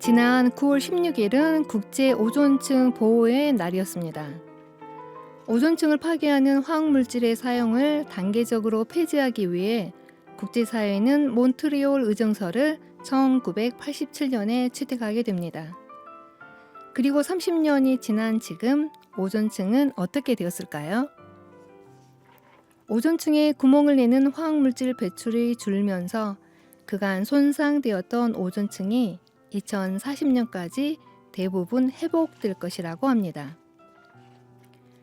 지난 9월 16일은 국제 오존층 보호의 날이었습니다. 오존층을 파괴하는 화학물질의 사용을 단계적으로 폐지하기 위해 국제사회는 몬트리올 의정서를 1987년에 채택하게 됩니다. 그리고 30년이 지난 지금 오존층은 어떻게 되었을까요? 오존층에 구멍을 내는 화학물질 배출이 줄면서 그간 손상되었던 오존층이 2040년까지 대부분 회복될 것이라고 합니다.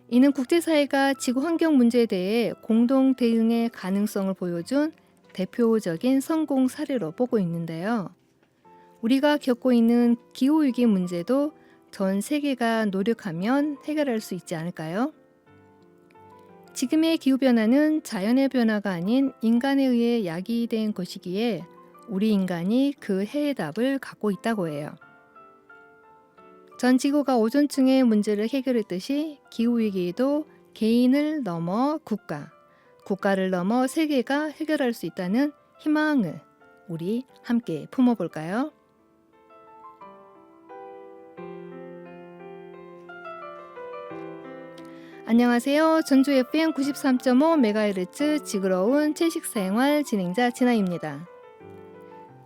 이는 국제사회가 지구 환경 문제에 대해 공동 대응의 가능성을 보여준 대표적인 성공 사례로 보고 있는데요. 우리가 겪고 있는 기후위기 문제도 전 세계가 노력하면 해결할 수 있지 않을까요? 지금의 기후변화는 자연의 변화가 아닌 인간에 의해 야기된 것이기에 우리 인간이 그 해답을 갖고 있다고 해요. 전 지구가 오존층의 문제를 해결했듯이 기후위기에도 개인을 넘어 국가를 넘어 세계가 해결할 수 있다는 희망을 우리 함께 품어볼까요? 안녕하세요. 전주 FM 93.5MHz 지구로운 채식생활 진행자 진아입니다.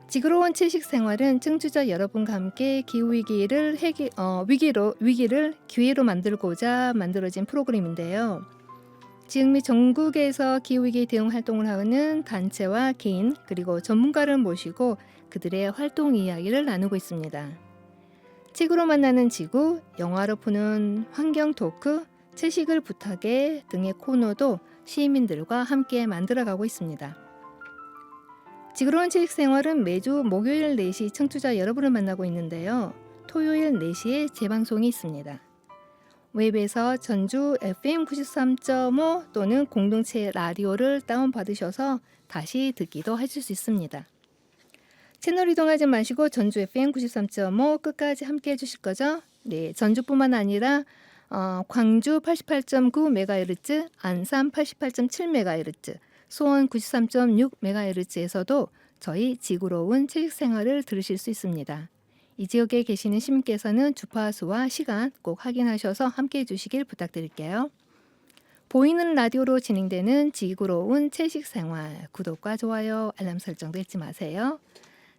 지구로운 채식생활은 청취자 여러분과 함께 기후위기를 위기를 기회로 만들고자 만들어진 프로그램인데요. 지금 미 전국에서 기후위기 대응 활동을 하는 단체와 개인 그리고 전문가를 모시고 그들의 활동 이야기를 나누고 있습니다. 책으로 만나는 지구, 영화로 푸는 환경 토크, 채식을 부탁해 등의 코너도 시민들과 함께 만들어가고 있습니다. 지구로운 채식생활은 매주 목요일 4시 청취자 여러분을 만나고 있는데요. 토요일 4시에 재방송이 있습니다. 웹에서 전주 FM 93.5 또는 공동체 라디오를 다운받으셔서 다시 듣기도 하실 수 있습니다. 채널 이동하지 마시고 전주 FM 93.5 끝까지 함께 해주실 거죠? 네, 전주뿐만 아니라 광주 88.9MHz, 안산 88.7MHz, 수원 93.6MHz에서도 저희 지구로운 채식생활을 들으실 수 있습니다. 이 지역에 계시는 시민께서는 주파수와 시간 꼭 확인하셔서 함께해 주시길 부탁드릴게요. 보이는 라디오로 진행되는 지구로운 채식생활, 구독과 좋아요, 알람 설정도 잊지 마세요.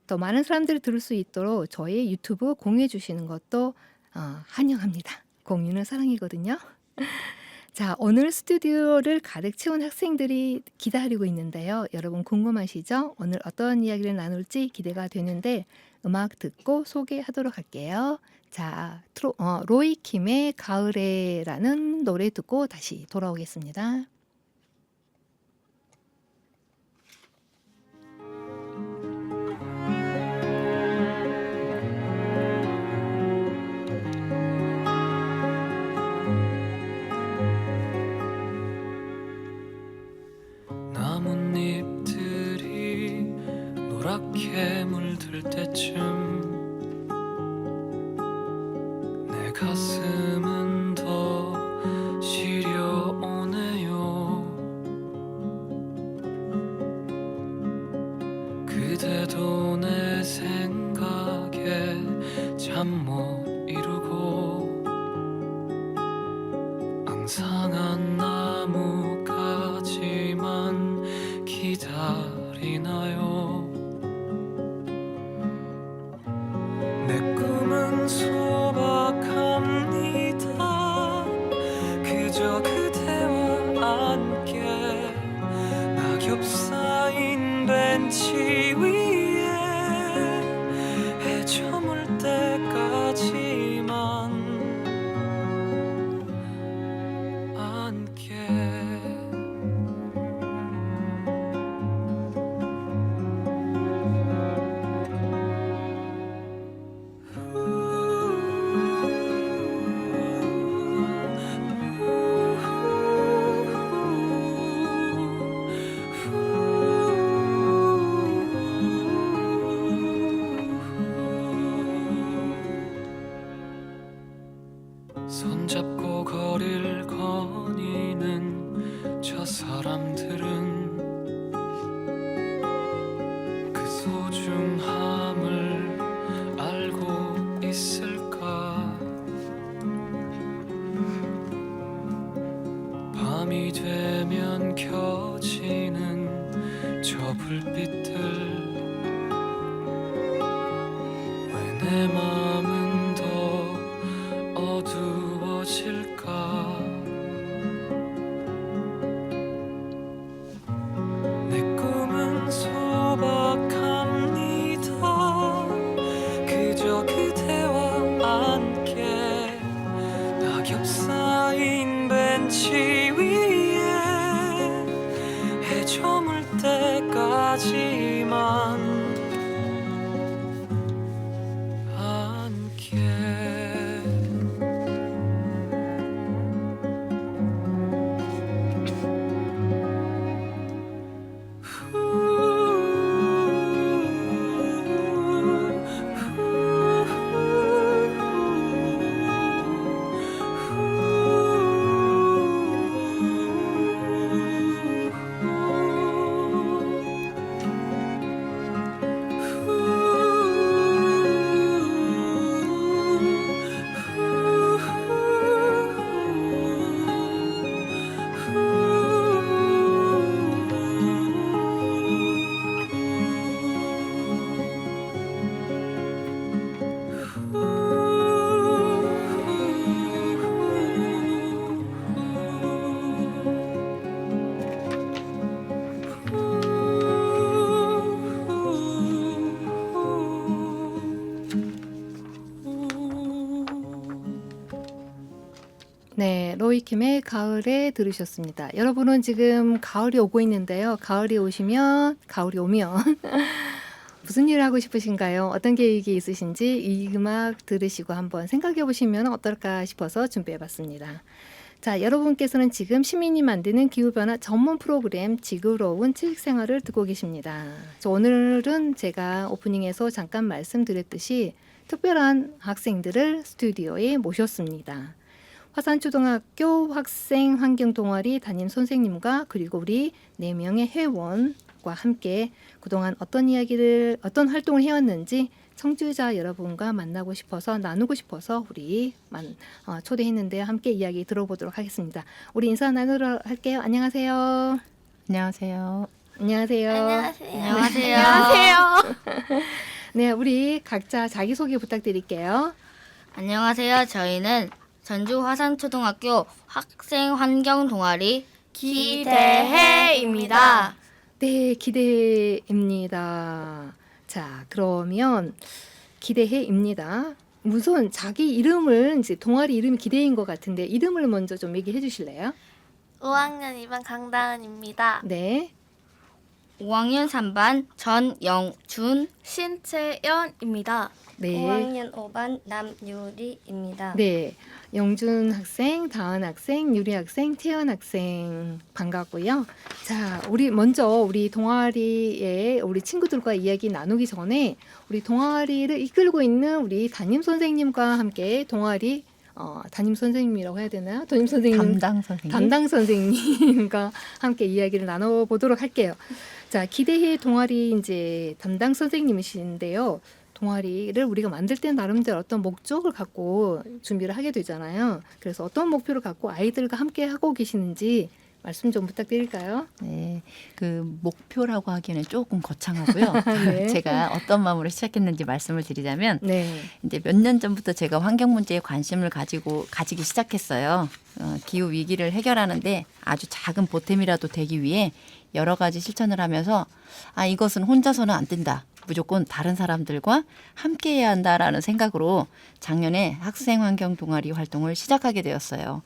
더 많은 사람들이 들을 수 있도록 저희 유튜브 공유해 주시는 것도 환영합니다. 공유는 사랑이거든요. 자, 오늘 스튜디오를 가득 채운 학생들이 기다리고 있는데요. 여러분 궁금하시죠? 오늘 어떤 이야기를 나눌지 기대가 되는데 음악 듣고 소개하도록 할게요. 자, 로이킴의 가을에라는 노래 듣고 다시 돌아오겠습니다. 나뭇잎들이 노랗게 물들 때쯤 내 가슴은 더 시려오네요. 그대도 내 생각에 잠 못 이루고 앙상한 나뭇가지만 기다리나요. 내 꿈은 소박합니다. 그저 그대와 함께 낙엽 쌓인 벤치 위에 해 저물 때까지만 함께. 손잡고 거리를 거니는 밤이 되면 켜지는 저 불빛들 왜 내 맘은 더 어두워질까 내 꿈은 소박합니다 그저 그대와 함께 낙엽 쌓인 벤치 위에 해 저물 때까지만 함께 네, 로이킴의 가을에 들으셨습니다. 여러분은 지금 가을이 오고 있는데요. 가을이 오면 무슨 일을 하고 싶으신가요? 어떤 계획이 있으신지 이 음악 들으시고 한번 생각해 보시면 어떨까 싶어서 준비해봤습니다. 자, 여러분께서는 지금 시민이 만드는 기후변화 전문 프로그램 지구로운 채식생활을 듣고 계십니다. 오늘은 제가 오프닝에서 잠깐 말씀드렸듯이 특별한 학생들을 스튜디오에 모셨습니다. 화산초등학교 학생 환경동아리 담임 선생님과 그리고 우리 4명의 회원과 함께 그동안 어떤 활동을 해왔는지 청취자 여러분과 만나고 싶어서 나누고 싶어서 우리 초대했는데요. 함께 이야기 들어보도록 하겠습니다. 우리 인사 나누도록 할게요. 안녕하세요. 안녕하세요. 안녕하세요. 안녕하세요. 안녕하세요. 네, 우리 각자 자기소개 부탁드릴게요. 안녕하세요. 저희는 전주 화산초등학교 학생 환경 동아리 기대해입니다. 네, 기대입니다. 자, 그러면 기대해입니다. 우선 자기 이름을 이제 동아리 이름이 기대인 것 같은데 이름을 먼저 좀 얘기해 주실래요? 5학년 2반 강다은입니다. 네. 5학년 3반 전영준 신채연입니다. 네. 5학년 5반 남유리입니다. 네. 영준 학생, 다은 학생, 유리 학생, 태연 학생 반갑고요. 자, 우리 먼저 우리 동아리에 우리 친구들과 이야기 나누기 전에 우리 동아리를 이끌고 있는 우리 담임 선생님과 함께 동아리 담임 선생님이라고 해야 되나요? 담임 선생님 담당 선생님과 함께 이야기를 나눠보도록 할게요. 자, 기대해 동아리 이제 담당 선생님이신데요. 동아리를 우리가 만들 때 나름대로 어떤 목적을 갖고 준비를 하게 되잖아요. 그래서 어떤 목표를 갖고 아이들과 함께 하고 계시는지 말씀 좀 부탁드릴까요? 네, 그 목표라고 하기에는 조금 거창하고요. 네. 제가 어떤 마음으로 시작했는지 말씀을 드리자면 네. 이제 몇 년 전부터 제가 환경 문제에 관심을 가지기 시작했어요. 기후 위기를 해결하는데 아주 작은 보탬이라도 되기 위해 여러 가지 실천을 하면서 이것은 혼자서는 안 된다. 무조건 다른 사람들과 함께해야 한다라는 생각으로 작년에 학생 환경 동아리 활동을 시작하게 되었어요.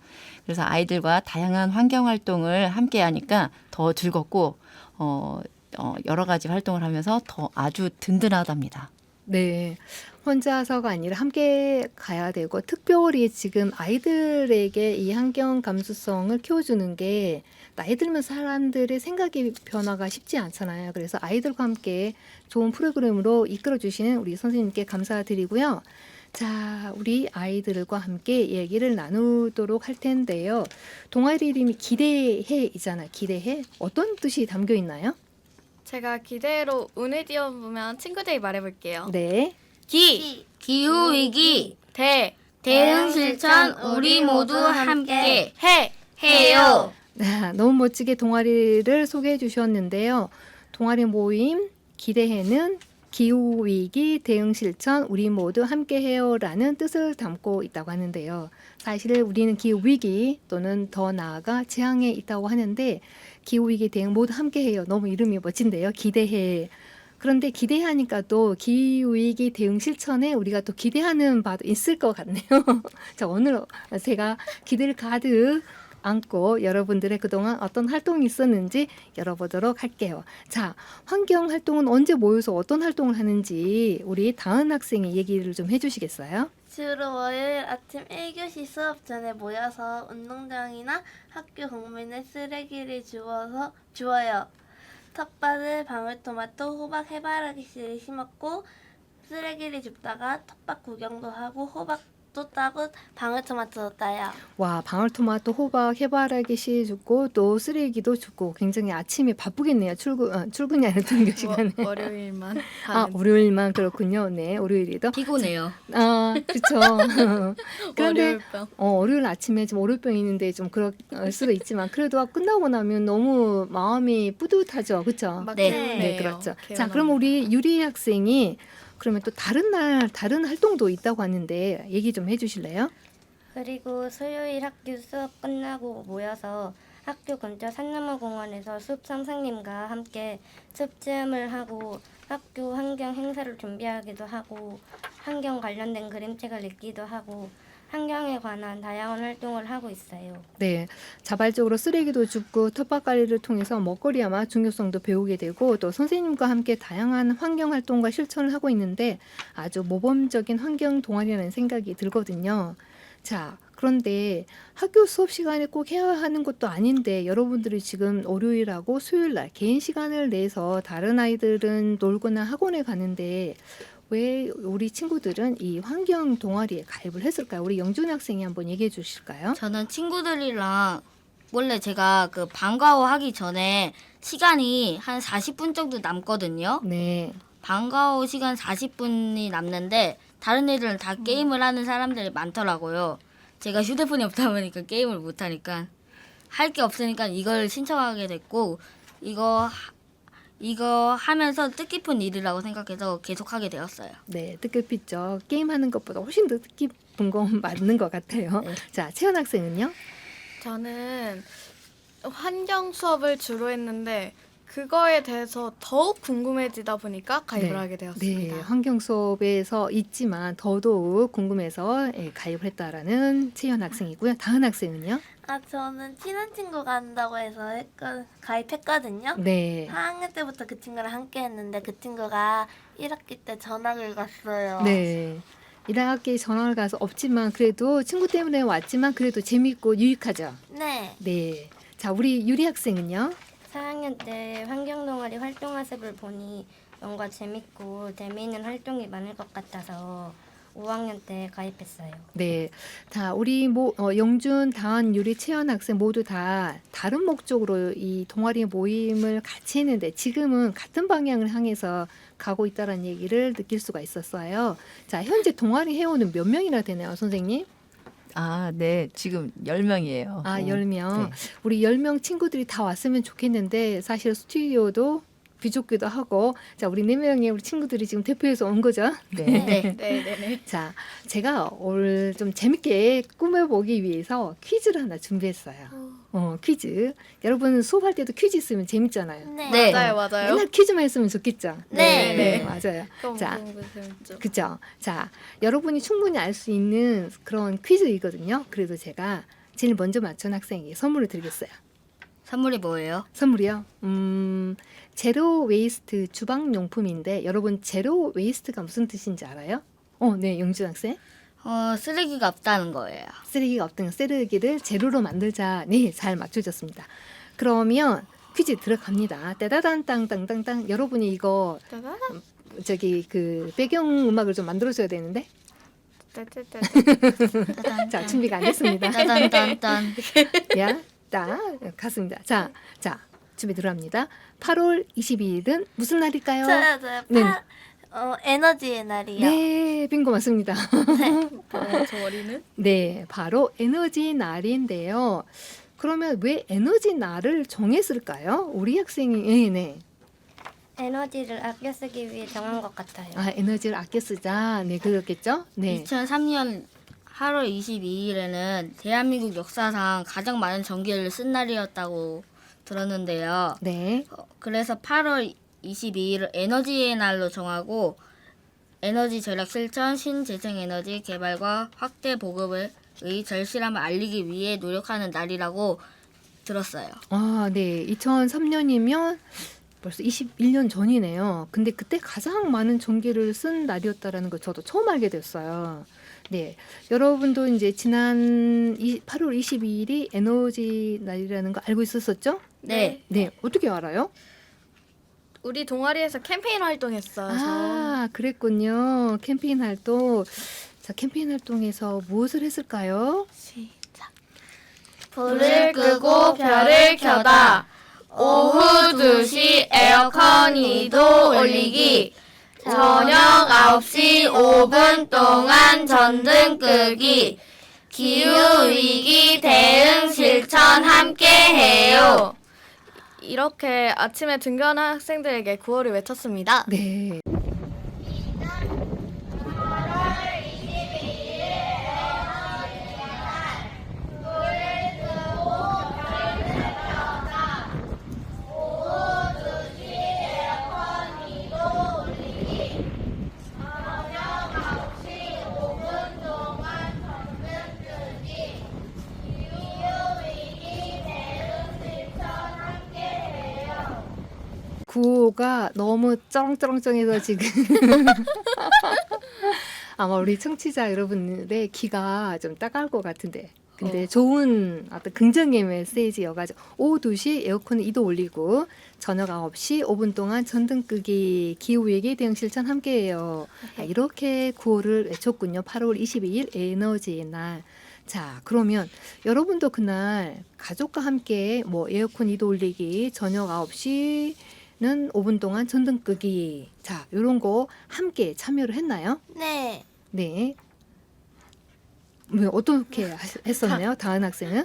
그래서 아이들과 다양한 환경 활동을 함께 하니까 더 즐겁고 여러 가지 활동을 하면서 더 아주 든든하답니다. 네. 혼자서가 아니라 함께 가야 되고 특별히 지금 아이들에게 이 환경 감수성을 키워주는 게 나이 들면 사람들의 생각의 변화가 쉽지 않잖아요. 그래서 아이들과 함께 좋은 프로그램으로 이끌어주시는 우리 선생님께 감사드리고요. 자, 우리 아이들과 함께 얘기를 나누도록 할 텐데요. 동아리 이름이 기대해이잖아요. 기대해. 어떤 뜻이 담겨 있나요? 제가 기대로 운을 띄워보면 친구들이 말해볼게요. 네. 기후 위기 대 대응 실천 우리 모두 함께 해 해요. 너무 멋지게 동아리를 소개해 주셨는데요. 동아리 모임 기대해는 기후위기 대응 실천 우리 모두 함께해요라는 뜻을 담고 있다고 하는데요. 사실 우리는 기후위기 또는 더 나아가 재앙에 있다고 하는데 기후위기 대응 모두 함께해요. 너무 이름이 멋진데요. 기대해. 그런데 기대하니까 또 기후위기 대응 실천에 우리가 또 기대하는 바도 있을 것 같네요. 자, 오늘 제가 기대를 가득 안고 여러분들의 그동안 어떤 활동이 있었는지 열어보도록 할게요. 자, 환경 활동은 언제 모여서 어떤 활동을 하는지 우리 다은 학생이 얘기를 좀 해주시겠어요? 주로 월요일 아침 1교시 수업 전에 모여서 운동장이나 학교 공문에 쓰레기를 주워요. 텃밭을 방울토마토, 호박, 해바라기 씨를 심었고 쓰레기를 줍다가 텃밭 구경도 하고 호박도 따고 방울토마토도 따요. 와, 방울토마토, 호박, 해바라기 씨 줍고 또 쓰레기도 줍고 굉장히 아침이 바쁘겠네요. 출근이 아니라 등교 시간에. 월요일만 아, 월요일만 그렇군요. 네, 월요일이도. 피곤해요. 아, 그렇죠. 그런데 월요일병. 월요일 아침에 좀 월요병이 있는데 좀 그럴 수도 있지만 그래도 끝나고 나면 너무 마음이 뿌듯하죠. 그렇죠? 네. 네, 그렇죠. 자, 그럼 우리 유리 학생이 그러면 또 다른 날 다른 활동도 있다고 하는데 얘기 좀 해주실래요? 그리고 수요일 학교 수업 끝나고 모여서 학교 근처 산나무공원에서 숲 선생님과 함께 숲 체험을 하고 학교 환경 행사를 준비하기도 하고 환경 관련된 그림책을 읽기도 하고 환경에 관한 다양한 활동을 하고 있어요. 네, 자발적으로 쓰레기도 줍고 텃밭 관리를 통해서 먹거리 아마 중요성도 배우게 되고 또 선생님과 함께 다양한 환경 활동과 실천을 하고 있는데 아주 모범적인 환경 동아리라는 생각이 들거든요. 자, 그런데 학교 수업 시간에 꼭 해야 하는 것도 아닌데 여러분들이 지금 월요일하고 수요일날 개인 시간을 내서 다른 아이들은 놀거나 학원에 가는데 왜 우리 친구들은 이 환경 동아리에 가입을 했을까요? 우리 영준 학생이 한번 얘기해 주실까요? 저는 친구들이랑 원래 제가 그 방과후 하기 전에 시간이 한 40분 정도 남거든요. 네. 방과후 시간 40분이 남는데 다른 애들은 다 게임을 하는 사람들이 많더라고요. 제가 휴대폰이 없다 보니까 게임을 못 하니까 할 게 없으니까 이걸 신청하게 됐고 이거 하면서 뜻깊은 일이라고 생각해서 계속하게 되었어요. 네, 뜻깊죠. 게임하는 것보다 훨씬 더 뜻깊은 건 맞는 것 같아요. 자, 채연 학생은요? 저는 환경 수업을 주로 했는데 그거에 대해서 더욱 궁금해지다 보니까 가입을 네. 하게 되었습니다. 네, 환경 수업에서 있지만 더더욱 궁금해서 가입을 했다라는 채연 학생이고요. 다은 학생은요? 저는 친한 친구가 한다고 해서 가입했거든요. 네. 4학년 때부터 그 친구랑 함께 했는데 그 친구가 1학기 때 전학을 갔어요. 네. 1학기 전화를 가서 없지만 그래도 친구 때문에 왔지만 그래도 재밌고 유익하죠. 네. 네. 자, 우리 유리 학생은요? 4학년 때 환경동아리 활동 모습을 보니 뭔가 재밌고 재미있는 활동이 많을 것 같아서 5학년 때 가입했어요. 네. 다 우리 영준, 다은, 유리, 채연 학생 모두 다 다른 목적으로 이 동아리 모임을 같이 했는데 지금은 같은 방향을 향해서 가고 있다는 얘기를 느낄 수가 있었어요. 자, 현재 동아리 회원은 몇 명이나 되나요, 선생님? 아, 네. 지금 10명이에요. 아, 10명. 네. 우리 10명 친구들이 다 왔으면 좋겠는데 사실 스튜디오도 비좁기도 하고 자, 우리 4명의 우리 친구들이 지금 대표해서 온 거죠. 네. 네네네. 자, 제가 오늘 좀 재밌게 꾸며보기 위해서 퀴즈를 하나 준비했어요. 퀴즈. 여러분 수업할 때도 퀴즈 있으면 재밌잖아요. 네. 네. 맞아요. 맨날 퀴즈만 했으면 좋겠죠. 네. 네, 맞아요. 자, 그죠. 자, 여러분이 충분히 알 수 있는 그런 퀴즈이거든요. 그래도 제가 제일 먼저 맞춘 학생에게 선물을 드리겠어요. 선물이 뭐예요? 선물이요? 제로 웨이스트 주방용품인데 여러분 제로 웨이스트가 무슨 뜻인지 알아요? 네, 영준 학생. 쓰레기가 없다는 거예요. 쓰레기가 없던 쓰레기를 제로로 만들자. 네, 잘 맞춰졌습니다. 그러면 퀴즈 들어갑니다. 따다단 땅땅땅땅. 여러분이 이거 그 배경 음악을 좀 만들어줘야 되는데. 자, 준비가 안 됐습니다. 따단딴딴. 야, 갔습니다. 자, 준비 들어갑니다. 8월 22일은 무슨 날일까요? 저요. 네. 에너지의 날이요. 네, 빙고 맞습니다. 저 머리는? 네, 바로 에너지 날인데요. 그러면 왜 에너지 날을 정했을까요? 우리 학생이 네. 에너지를 아껴 쓰기 위해 정한 것 같아요. 아, 에너지를 아껴 쓰자. 네, 그렇겠죠? 네. 2003년 8월 22일에는 대한민국 역사상 가장 많은 전기를 쓴 날이었다고 들었는데요. 네. 그래서 8월 22일을 에너지의 날로 정하고 에너지 절약 실천, 신재생에너지 개발과 확대 보급의 절실함을 알리기 위해 노력하는 날이라고 들었어요. 아, 네. 2003년이면 벌써 21년 전이네요. 근데 그때 가장 많은 전기를 쓴 날이었다라는 걸 저도 처음 알게 됐어요. 네. 여러분도 이제 지난 8월 22일이 에너지 날이라는 거 알고 있었었죠? 네. 네. 어떻게 알아요? 우리 동아리에서 캠페인 활동했어요. 아, 그랬군요. 캠페인 활동. 자, 캠페인 활동에서 무엇을 했을까요? 불을 끄고 별을 켜다. 오후 2시 에어컨 2도 올리기. 저녁 9시 5분 동안 전등 끄기. 기후위기 대응 실천 함께 해요. 이렇게 아침에 등교하는 학생들에게 구호를 외쳤습니다. 네. 구호가 너무 쩌렁쩌렁쩌렁해서 지금 아마 우리 청취자 여러분들의 귀가 좀 따가울 것 같은데 근데 좋은 어떤 긍정의 메시지여가지고 오후 2시 에어컨 2도 올리고 저녁 9시 5분 동안 전등 끄기 기후위기 대응 실천 함께해요. 아, 이렇게 구호를 외쳤군요. 8월 22일 에너지의 날. 자, 그러면 여러분도 그날 가족과 함께 뭐 에어컨 2도 올리기 저녁 9시는 5분 동안 전등 끄기. 자, 요런 거 함께 참여를 했나요? 네. 네. 왜 어떻게 했었나요? 다은 학생은?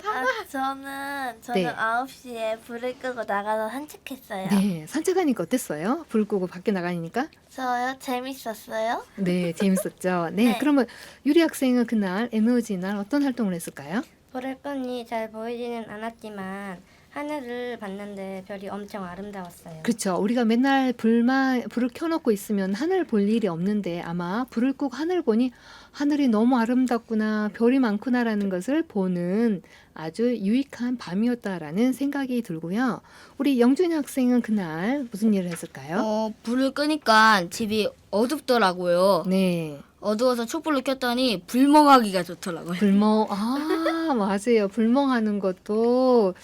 저는 저녁 네. 9시에 불을 끄고 나가서 산책했어요. 네, 산책하니까 어땠어요? 불 끄고 밖에 나가니까? 저요? 재밌었어요? 네, 재밌었죠. 네, 네. 그러면 유리 학생은 그날 에너지 날 어떤 활동을 했을까요? 불을 끄니 잘 보이지는 않았지만 하늘을 봤는데 별이 엄청 아름다웠어요. 그렇죠. 우리가 맨날 불을 켜놓고 있으면 하늘 볼 일이 없는데 아마 불을 끄고 하늘 보니 하늘이 너무 아름답구나, 별이 많구나라는 것을 보는 아주 유익한 밤이었다라는 생각이 들고요. 우리 영준이 학생은 그날 무슨 일을 했을까요? 불을 끄니까 집이 어둡더라고요. 네. 어두워서 촛불을 켰더니 불멍하기가 좋더라고요. 아, 맞아요. 불멍하는 것도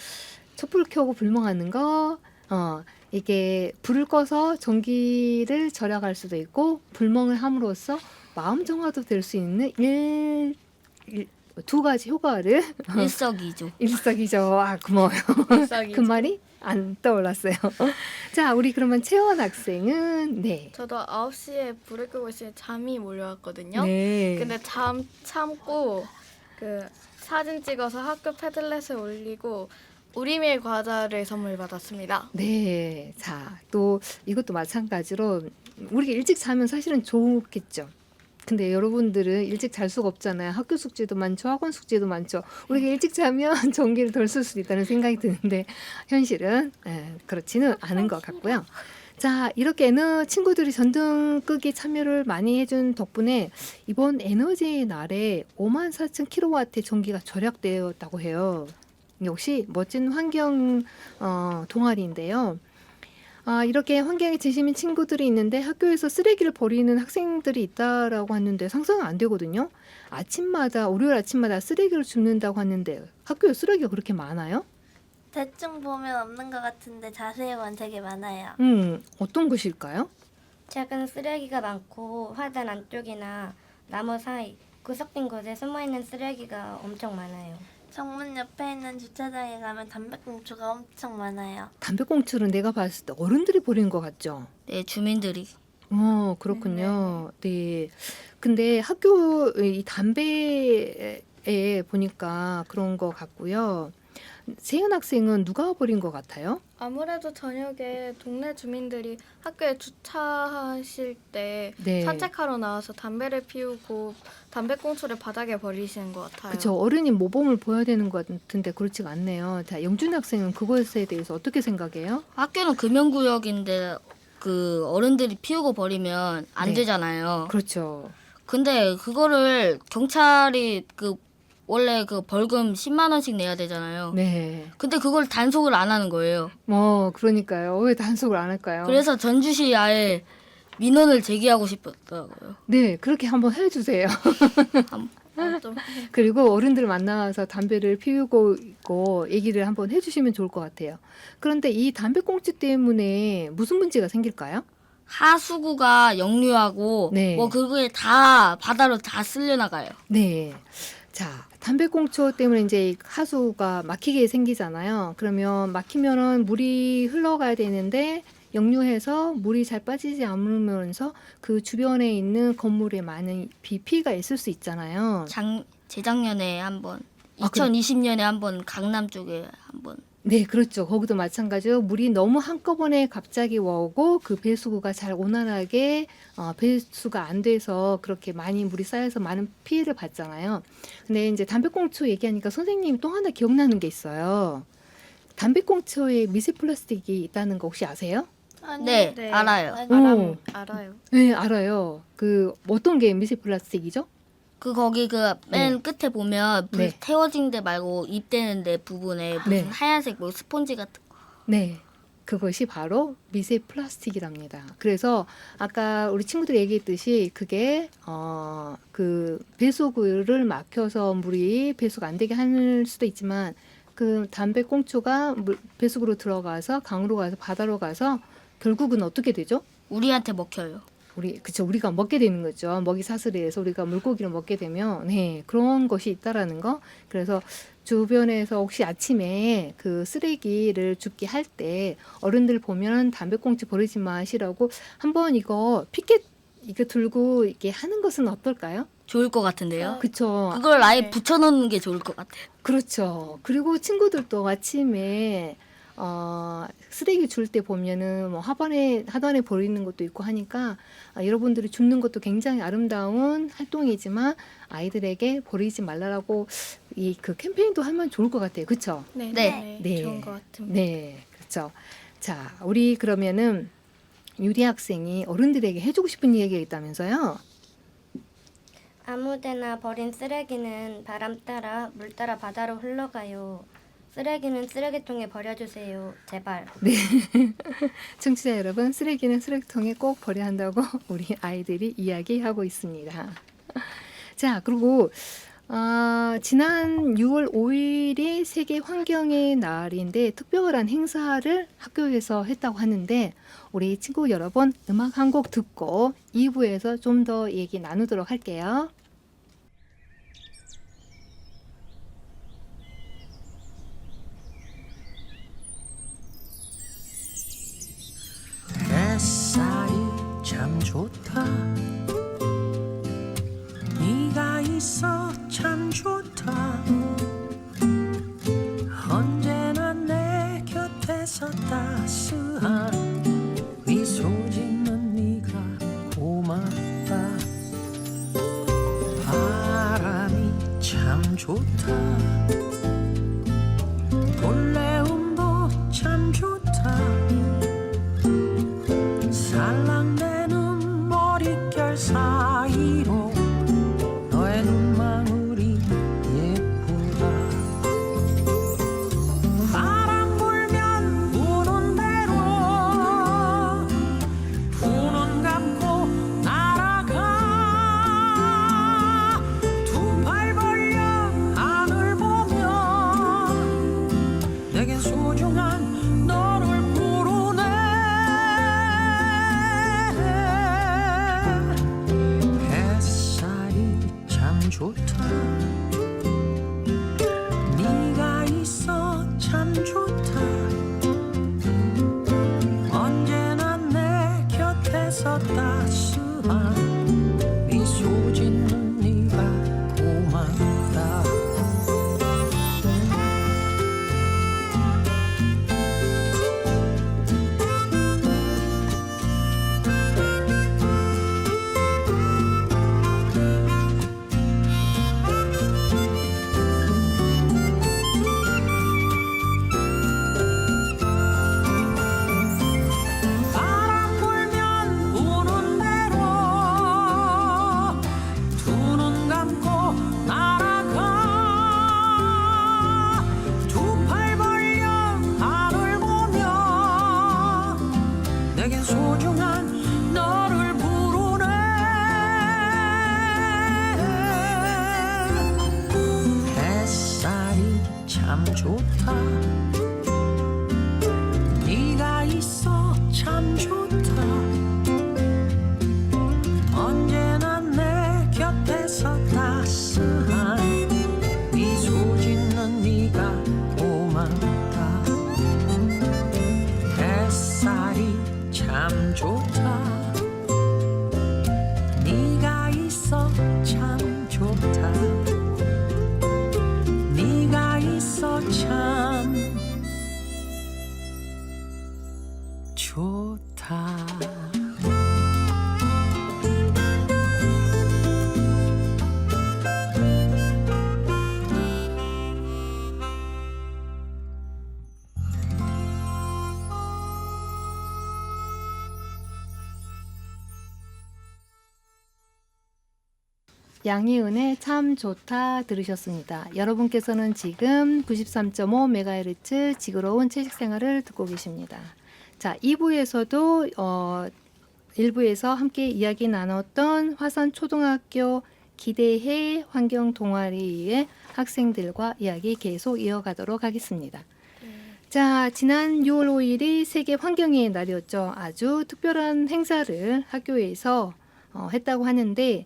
촛불 켜고 불멍하는 거, 이게 불을 꺼서 전기를 절약할 수도 있고, 불멍을 함으로써 마음 정화도 될 수 있는 두 가지 효과를 일석이조. 일석이조. 아, 고마워요. 그 말이 안 떠올랐어요. 자, 우리 그러면 채원 학생은 네. 저도 9시에 불을 끄고 있으니 잠이 몰려왔거든요. 네. 근데 참고 그 사진 찍어서 학교 패들렛에 올리고 우리밀 과자를 선물 받았습니다. 네. 자, 또 이것도 마찬가지로 우리가 일찍 자면 사실은 좋겠죠. 근데 여러분들은 일찍 잘 수가 없잖아요. 학교 숙제도 많죠. 학원 숙제도 많죠. 우리가 일찍 자면 전기를 덜 쓸 수도 있다는 생각이 드는데 현실은 그렇지는 않은 것 같고요. 자, 이렇게 친구들이 전등 끄기 참여를 많이 해준 덕분에 이번 에너지 날에 54,000kW의 전기가 절약되었다고 해요. 역시 멋진 환경 동아리인데요. 아, 이렇게 환경에 진심인 친구들이 있는데 학교에서 쓰레기를 버리는 학생들이 있다라고 하는데 상상은 안 되거든요. 월요일 아침마다 쓰레기를 줍는다고 하는데 학교에 쓰레기가 그렇게 많아요? 대충 보면 없는 것 같은데 자세히 보면 되게 많아요. 어떤 것일까요? 작은 쓰레기가 많고 화단 안쪽이나 나무 사이 구석진 곳에 숨어있는 쓰레기가 엄청 많아요. 정문 옆에 있는 주차장에 가면 담배꽁초가 엄청 많아요. 담배꽁초는 내가 봤을 때 어른들이 버리는 것 같죠? 네, 주민들이. 그렇군요. 네. 근데 학교 이 담배에 보니까 그런 것 같고요. 세연 학생은 누가 버린 것 같아요? 아무래도 저녁에 동네 주민들이 학교에 주차하실 때 네. 산책하러 나와서 담배를 피우고 담배꽁초를 바닥에 버리시는 것 같아요. 그쵸. 어른이 모범을 보여야 되는 것 같은데 그렇지가 않네요. 자, 영준 학생은 그것에 대해서 어떻게 생각해요? 학교는 금연구역인데 그 어른들이 피우고 버리면 안 네. 되잖아요. 그렇죠. 근데 그거를 경찰이 그 원래 그 벌금 10만 원씩 내야 되잖아요. 네. 근데 그걸 단속을 안 하는 거예요. 그러니까요. 왜 단속을 안 할까요? 그래서 전주시 아예 민원을 제기하고 싶었더라고요. 네, 그렇게 한번 해주세요. 좀 그리고 어른들 만나서 담배를 피우고 있고 얘기를 한번 해주시면 좋을 것 같아요. 그런데 이 담배꽁초 때문에 무슨 문제가 생길까요? 하수구가 역류하고 네. 뭐 그게 다 바다로 다 쓸려 나가요. 네. 자, 담배꽁초 때문에 이제 하수가 막히게 생기잖아요. 그러면 막히면은 물이 흘러가야 되는데 역류해서 물이 잘 빠지지 않으면서 그 주변에 있는 건물에 많은 피해가 있을 수 있잖아요. 재작년에 한번 아, 그래? 2020년에 한번 강남 쪽에 한번 네, 그렇죠. 거기도 마찬가지로 물이 너무 한꺼번에 갑자기 오고 그 배수구가 잘 온활하게 배수가 안 돼서 그렇게 많이 물이 쌓여서 많은 피해를 봤잖아요. 근데 이제 담배꽁초 얘기하니까 선생님이 또 하나 기억나는 게 있어요. 담배꽁초에 미세 플라스틱이 있다는 거 혹시 아세요? 아니, 네, 네. 알아요. 알아요. 네, 알아요. 그 어떤 게 미세 플라스틱이죠? 그 거기 그 맨 끝에 보면 불 네. 태워진 데 말고 입대는 데 부분에 무슨 네. 하얀색 뭐 스폰지 같은 거. 네. 그것이 바로 미세 플라스틱이랍니다. 그래서 아까 우리 친구들이 얘기했듯이 그게 그 배수구를 막혀서 물이 배수가 안 되게 할 수도 있지만 그 담배꽁초가 배수구로 들어가서 강으로 가서 바다로 가서 결국은 어떻게 되죠? 우리한테 먹혀요. 우리가 먹게 되는 거죠. 먹이 사슬이 해서 우리가 물고기를 먹게 되면 그런 것이 있다라는 거. 그래서 주변에서 혹시 아침에 그 쓰레기를 줍기 할 때 어른들 보면 담배꽁초 버리지 마시라고 한번 이거 피켓 이거 들고 이렇게 하는 것은 어떨까요? 좋을 것 같은데요. 그렇죠. 그걸 아예 네. 붙여놓는 게 좋을 것 같아요. 그렇죠. 그리고 친구들도 아침에 쓰레기 줄 때 보면은 뭐 하단에 버리는 것도 있고 하니까 여러분들이 줍는 것도 굉장히 아름다운 활동이지만 아이들에게 버리지 말라라고 이 그 캠페인도 하면 좋을 것 같아요. 그렇죠? 네, 네. 네. 좋은 것 같습니다. 네, 그렇죠. 자, 우리 그러면은 유리 학생이 어른들에게 해주고 싶은 얘기가 있다면서요? 아무데나 버린 쓰레기는 바람 따라 물 따라 바다로 흘러가요. 쓰레기는 쓰레기통에 버려주세요. 제발. 청취자 여러분, 쓰레기는 쓰레기통에 꼭 버려야 한다고 우리 아이들이 이야기하고 있습니다. 자, 그리고 지난 6월 5일이 세계 환경의 날인데 특별한 행사를 학교에서 했다고 하는데 우리 친구 여러분 음악 한 곡 듣고 2부에서 좀 더 얘기 나누도록 할게요. 햇살이 참 좋다 네가 있어 참 좋다 언제나 내 곁에서 따스한 미소 짓는 네가 고맙다 바람이 참 좋다 볼레음도 참 좋다 살랑대는 머릿결 사이로 너의 눈망울이 예쁘다 바람 불면 부는 대로 두 눈 감고 날아가 두 팔 벌려 하늘 보며 내겐 소중한 너를 부르네 햇살이 참 좋다 네가 있어 참 좋다 언제나 내 곁에서 따스한 미소 짓는 네가 고맙다 좋다 네가 있어 참 좋다 네가 있어 참 좋다 양희은의 참 좋다 들으셨습니다. 여러분께서는 지금 93.5MHz 지그러운 채식 생활을 듣고 계십니다. 자, 2부에서도 1부에서 함께 이야기 나눴던 화산 초등학교 기대해 환경 동아리의 학생들과 이야기 계속 이어가도록 하겠습니다. 자, 지난 6월 5일이 세계 환경의 날이었죠. 아주 특별한 행사를 학교에서 했다고 하는데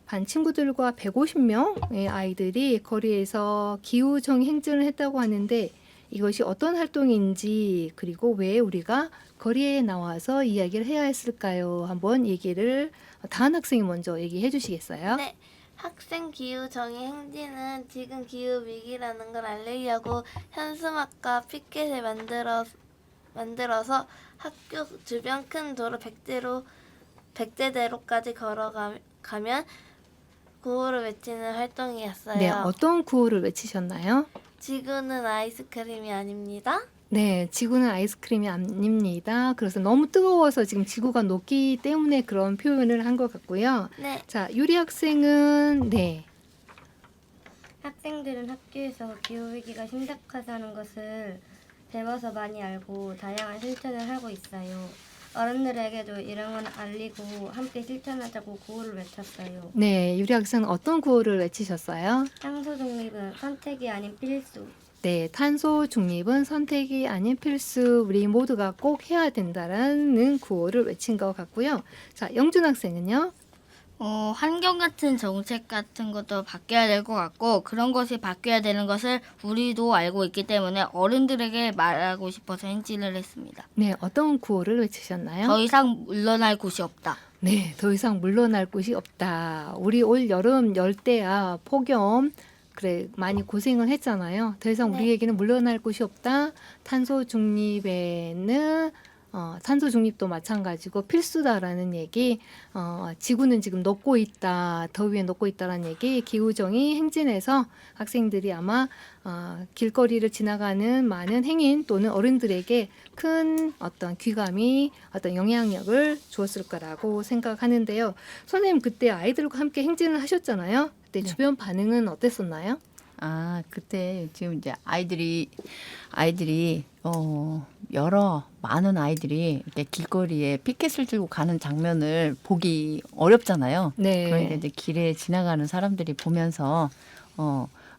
반 친구들과 150명의 아이들이 거리에서 기후정의 행진을 했다고 하는데 이것이 어떤 활동인지 그리고 왜 우리가 거리에 나와서 이야기를 해야 했을까요? 한번 얘기를 다은 학생이 먼저 얘기해 주시겠어요? 네. 학생 기후 정의 행진은 지금 기후 위기라는 걸 알리려고 현수막과 피켓을 만들어서 학교 주변 큰 도로 100대대로까지 걸어가면 구호를 외치는 활동이었어요. 네, 어떤 구호를 외치셨나요? 지구는 아이스크림이 아닙니다. 네, 지구는 아이스크림이 아닙니다. 그래서 너무 뜨거워서 지금 지구가 녹기 때문에 그런 표현을 한 것 같고요. 네. 자, 유리 학생은 네. 학생들은 학교에서 기후위기가 심각하다는 것을 배워서 많이 알고 다양한 실천을 하고 있어요. 어른들에게도 이런 건 알리고 함께 실천하자고 구호를 외쳤어요. 네, 유리 학생은 어떤 구호를 외치셨어요? 탄소 중립은 선택이 아닌 필수. 네, 탄소 중립은 선택이 아닌 필수. 우리 모두가 꼭 해야 된다라는 구호를 외친 것 같고요. 자, 영준 학생은요? 환경 같은 정책 같은 것도 바뀌어야 될 것 같고 그런 것이 바뀌어야 되는 것을 우리도 알고 있기 때문에 어른들에게 말하고 싶어서 행진을 했습니다. 네, 어떤 구호를 외치셨나요? 더 이상 물러날 곳이 없다. 네, 더 이상 물러날 곳이 없다. 우리 올 여름 열대야 폭염 그래 많이 고생을 했잖아요. 더 이상 네. 우리에게는 물러날 곳이 없다. 탄소 중립에는 탄소 중립도 마찬가지고 필수다라는 얘기. 지구는 지금 녹고 있다. 더위에 녹고 있다라는 얘기. 기후정의 행진에서 학생들이 아마 길거리를 지나가는 많은 행인 또는 어른들에게 큰 어떤 귀감이 어떤 영향력을 주었을 거라고 생각하는데요. 선생님 그때 아이들과 함께 행진을 하셨잖아요. 그때 주변 반응은 어땠었나요? 아, 그때 지금 이제 아이들이 여러 많은 아이들이 이렇게 길거리에 피켓을 들고 가는 장면을 보기 어렵잖아요. 네. 그러니까 이제 길에 지나가는 사람들이 보면서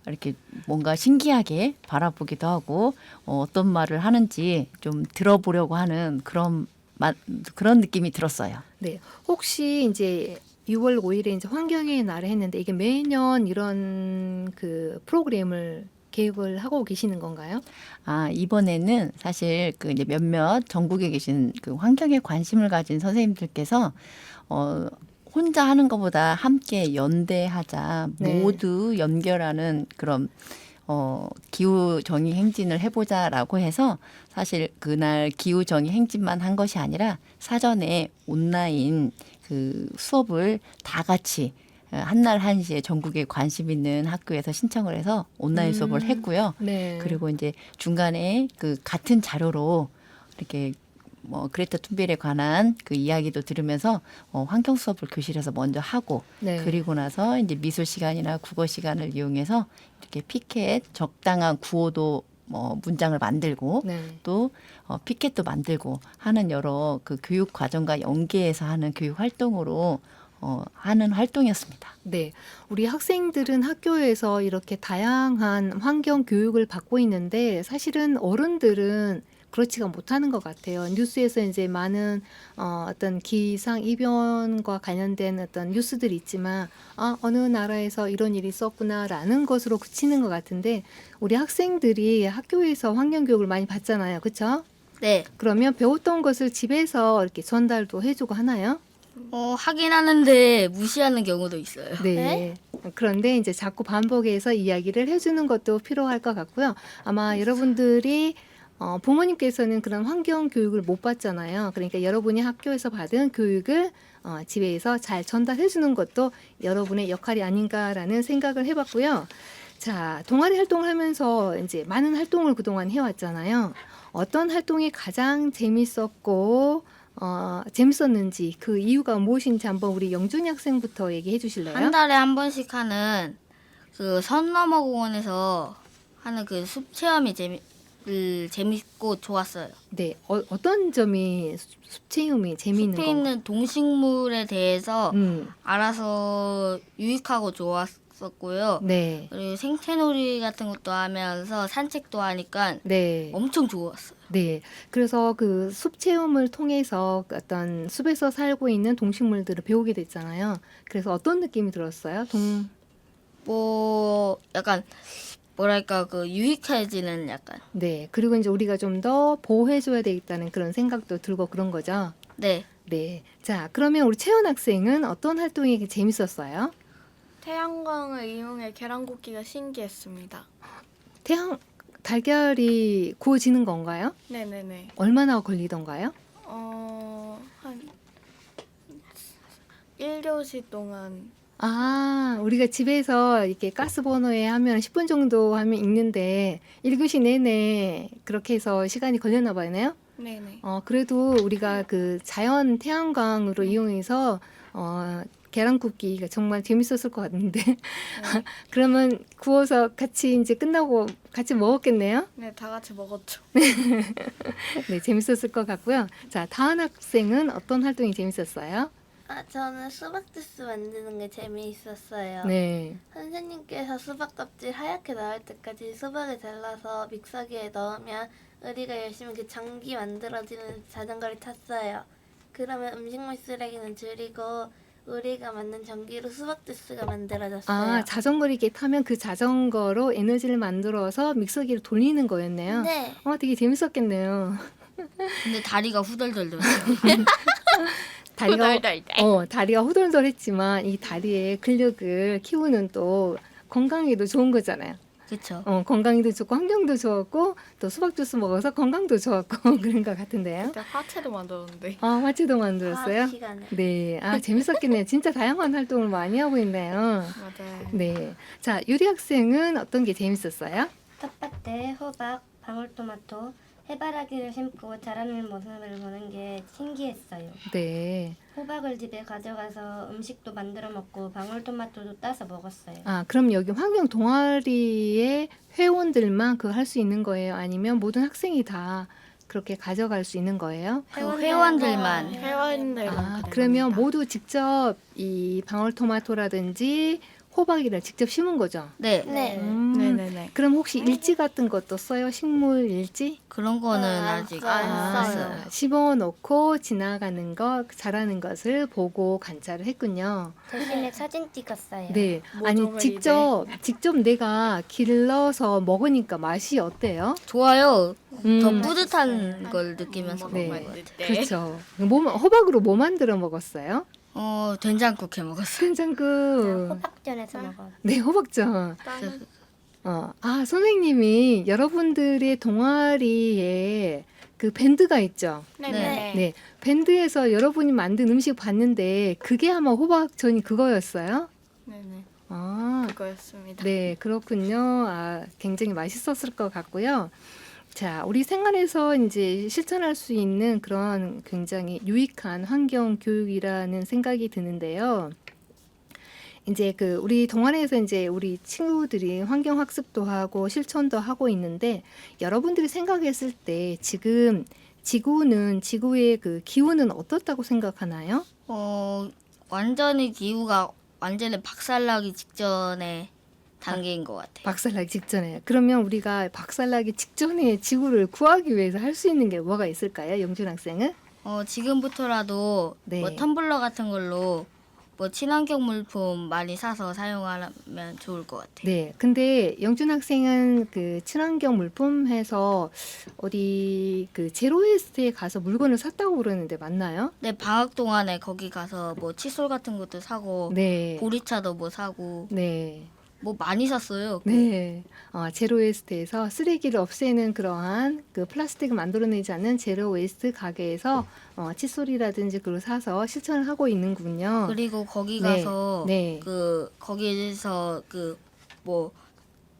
이렇게 뭔가 신기하게 바라보기도 하고 어떤 말을 하는지 좀 들어보려고 하는 그런 느낌이 들었어요. 네. 혹시 이제 6월 5일에 이제 환경의 날을 했는데 이게 매년 이런 그 프로그램을 계획을 하고 계시는 건가요? 아, 이번에는 사실 그 이제 몇몇 전국에 계신 그 환경에 관심을 가진 선생님들께서 혼자 하는 것보다 함께 연대하자, 네. 모두 연결하는 그런 기후 정의 행진을 해보자라고 해서 사실 그날 기후 정의 행진만 한 것이 아니라 사전에 온라인 그 수업을 다 같이 한날 한시에 전국에 관심 있는 학교에서 신청을 해서 온라인 수업을 했고요. 네. 그리고 이제 중간에 그 같은 자료로 이렇게 뭐 그레타 툰베리에 관한 그 이야기도 들으면서 환경 수업을 교실에서 먼저 하고 네. 그리고 나서 이제 미술 시간이나 국어 시간을 이용해서 이렇게 피켓 적당한 구호도 문장을 만들고 네. 또 피켓도 만들고 하는 여러 그 교육 과정과 연계해서 하는 교육 활동으로 하는 활동이었습니다. 네. 우리 학생들은 학교에서 이렇게 다양한 환경 교육을 받고 있는데 사실은 어른들은 그렇지가 못하는 것 같아요. 뉴스에서 이제 많은 어떤 기상 이변과 관련된 어떤 뉴스들이 있지만 어느 나라에서 이런 일이 있었구나라는 것으로 그치는 것 같은데 우리 학생들이 학교에서 환경 교육을 많이 받잖아요. 그렇죠? 네. 그러면 배웠던 것을 집에서 이렇게 전달도 해주고 하나요? 하긴 하는데 무시하는 경우도 있어요. 네. 그런데 이제 자꾸 반복해서 이야기를 해주는 것도 필요할 것 같고요. 아마 여러분들이 부모님께서는 그런 환경 교육을 못 받잖아요. 그러니까 여러분이 학교에서 받은 교육을 집에서 잘 전달해주는 것도 여러분의 역할이 아닌가라는 생각을 해봤고요. 자, 동아리 활동을 하면서 이제 많은 활동을 그동안 해왔잖아요. 어떤 활동이 가장 재밌었고 재밌었는지 그 이유가 무엇인지 한번 우리 영준이 학생부터 얘기해 주실래요? 한 달에 한 번씩 하는 그 선너머 공원에서 하는 그 숲 체험이 재밌고 좋았어요. 네, 어떤 점이 숲 체험이 재미있는 숲에 건가요? 있는 동식물에 대해서 음, 알아서 유익하고 좋았었고요. 네, 그리고 생태놀이 같은 것도 하면서 산책도 하니까 네, 엄청 좋았어요. 네. 그래서 그 숲 체험을 통해서 어떤 숲에서 살고 있는 동식물들을 배우게 됐잖아요. 그래서 어떤 느낌이 들었어요? 뭐 약간 뭐랄까 그 유익해지는 약간 네. 그리고 이제 우리가 좀 더 보호해줘야 되겠다는 그런 생각도 들고 그런 거죠. 네. 네. 자, 그러면 우리 채연 학생은 어떤 활동이 재밌었어요? 태양광을 이용해 계란 굽기가 신기했습니다. 달걀이 구워지는 건가요? 네네네. 얼마나 걸리던가요? 한 1교시 동안 아, 우리가 집에서 이렇게 가스버너에 하면 10분 정도 하면 익는데 1교시 내내 그렇게 해서 시간이 걸렸나 봐요. 네네. 그래도 우리가 그 자연 태양광으로 이용해서 계란 굽기가 정말 재밌었을 것 같은데 그러면 구워서 같이 이제 끝나고 같이 먹었겠네요. 네, 다 같이 먹었죠. 네, 재밌었을 것 같고요. 자, 다은 학생은 어떤 활동이 재밌었어요? 저는 수박 주스 만드는 게 재미있었어요. 네. 선생님께서 수박 껍질 하얗게 나올 때까지 수박을 잘라서 믹서기에 넣으면 우리가 열심히 그 전기 만들어지는 자전거를 탔어요. 그러면 음식물 쓰레기는 줄이고 우리가 만든 전기로 수박 주스가 만들어졌어요. 아, 자전거를 이렇게 타면 그 자전거로 에너지를 만들어서 믹서기를 돌리는 거였네요. 네. 되게 재밌었겠네요. 근데 다리가 후덜덜덜. 다리가 후덜덜했지만 이 다리의 근력을 키우는 또 건강에도 좋은 거잖아요. 그렇죠. 건강에도 좋고 환경도 좋았고 또 수박 주스 먹어서 건강도 좋았고 그런 것 같은데요. 그때 화채도 만들었는데. 화채도 만들었어요? 과학 시간에. 네, 재밌었겠네요. 진짜 다양한 활동을 많이 하고 있네요. 맞아요. 네, 자 유리 학생은 어떤 게 재밌었어요? 텃밭에 호박, 방울토마토, 해바라기를 심고 자라는 모습을 보는 게 신기했어요. 네, 호박을 집에 가져가서 음식도 만들어 먹고 방울토마토도 따서 먹었어요. 그럼 여기 환경 동아리의 회원들만 그 할 수 있는 거예요? 아니면 모든 학생이 다 그렇게 가져갈 수 있는 거예요? 회원들만. 회원들 그러면 모두 직접 이 방울토마토라든지 호박이를 직접 심은 거죠? 네. 네. 네네네. 그럼 혹시 일지 같은 것도 써요? 식물 일지? 그런 거는 안 아직 써요. 안 써요. 심어놓고 지나가는 것, 자라는 것을 보고 관찰을 했군요. 대신에 사진 찍었어요. 네, 아니 모종을 직접 내가 길러서 먹으니까 맛이 어때요? 좋아요. 음, 더 뿌듯한 걸 느끼면서 네. 먹는 것 같아요. 그렇죠. 호박으로 뭐 만들어 먹었어요? 된장국 해 먹었어요. 된장국. 호박전에서 먹어. 네, 호박전. 다른 선생님이 여러분들의 동아리에 그 밴드가 있죠. 네네네. 네, 밴드에서 여러분이 만든 음식 봤는데 그게 아마 호박전이 그거였어요? 네네. 아, 그거였습니다. 네, 그렇군요. 굉장히 맛있었을 것 같고요. 자, 우리 생활에서 이제 실천할 수 있는 그런 굉장히 유익한 환경 교육이라는 생각이 드는데요. 이제 우리 동아리에서 이제 우리 친구들이 환경 학습도 하고 실천도 하고 있는데 여러분들이 생각했을 때 지금 지구의 그 기후는 어떻다고 생각하나요? 완전히 기후가 완전히 박살나기 직전의 단계인 것 같아요. 박살나기 직전에. 그러면 우리가 박살나기 직전에 지구를 구하기 위해서 할 수 있는 게 뭐가 있을까요? 영준 학생은? 지금부터라도 네. 뭐 텀블러 같은 걸로 뭐 친환경 물품 많이 사서 사용하면 좋을 것 같아요. 네, 근데 영준 학생은 그 친환경 물품 해서 어디 그 제로웨이스트에 가서 물건을 샀다고 그러는데 맞나요? 네, 방학 동안에 거기 가서 뭐 칫솔 같은 것도 사고 네, 보리차도 뭐 사고 네. 뭐 많이 샀어요. 네, 제로웨이스트에서 쓰레기를 없애는 그러한 그 플라스틱을 만들어내지 않는 제로웨이스트 가게에서 칫솔이라든지 그걸 사서 실천을 하고 있는군요. 그리고 거기 네, 가서 네. 거기에서 뭐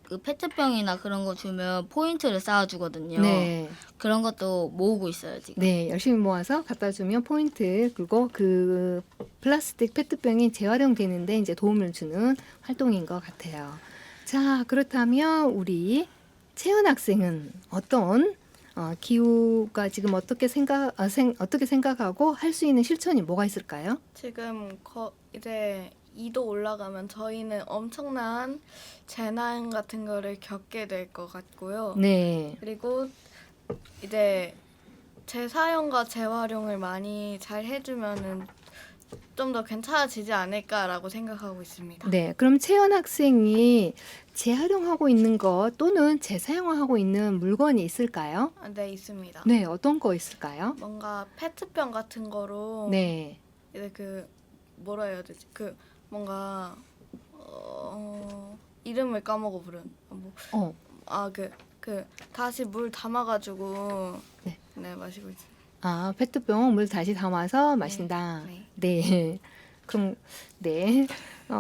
그 페트병이나 그런 거 주면 포인트를 쌓아주거든요. 네, 그런 것도 모으고 있어요 지금. 네, 열심히 모아서 갖다 주면 포인트 그리고 그 플라스틱 페트병이 재활용되는데 이제 도움을 주는 활동인 것 같아요. 자, 그렇다면 우리 채연 학생은 어떤 기후가 지금 어떻게 생각하고 할 수 있는 실천이 뭐가 있을까요? 지금 이제 2도 올라가면 저희는 엄청난 재난 같은 거를 겪게 될 것 같고요. 네, 그리고 이제 재사용과 재활용을 많이 잘 해주면은 좀 더 괜찮아지지 않을까라고 생각하고 있습니다. 네. 그럼 채연 학생이 재활용하고 있는 것 또는 재사용하고 있는 물건이 있을까요? 네, 있습니다. 네, 어떤 거 있을까요? 뭔가 페트병 같은 거로 네, 이제 그 뭐라 해야 되지? 그 뭔가 이름을 까먹어 부른 어, 그 다시 물 담아가지고 네. 마시고 있습니다. 페트병 물 다시 담아서 마신다. 네. 네. 그럼 네.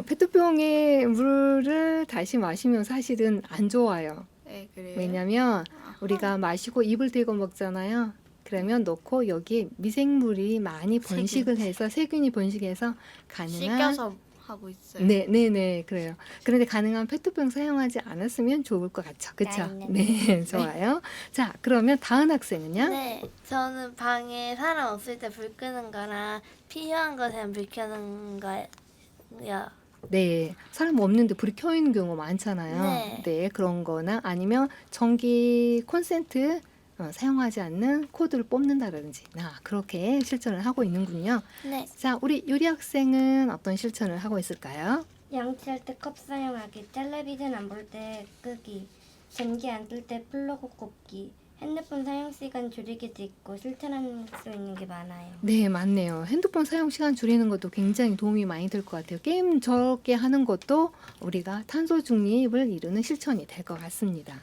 페트병에 물을 다시 마시면 사실은 안 좋아요. 네, 그래요. 왜냐면 우리가 마시고 입을 대고 먹잖아요. 그러면 넣고 여기 미생물이 많이 번식을 해서 세균이 번식해서 가능한 씻겨서 하고 있어요. 네, 그래요. 그런데 가능한 페트병 사용하지 않았으면 좋을 것 같죠. 그렇죠? 네, 좋아요. 자, 그러면 다은 학생은요? 네, 저는 방에 사람 없을 때 불 끄는 거랑 필요한 것에는 불 켜는 거요. 네, 사람 없는데 불이 켜 있는 경우 많잖아요. 네. 그런 거나 아니면 전기 콘센트 사용하지 않는 코드를 뽑는다든지 그렇게 실천을 하고 있는군요. 네, 자, 우리 유리 학생은 어떤 실천을 하고 있을까요? 양치할 때 컵 사용하기, 텔레비전 안 볼 때 끄기, 전기 안 뜰 때 플러그 꼽기, 핸드폰 사용 시간 줄이기도 있고 실천할 수 있는 게 많아요. 네, 맞네요. 핸드폰 사용 시간 줄이는 것도 굉장히 도움이 많이 될 것 같아요. 게임 적게 하는 것도 우리가 탄소 중립을 이루는 실천이 될 것 같습니다.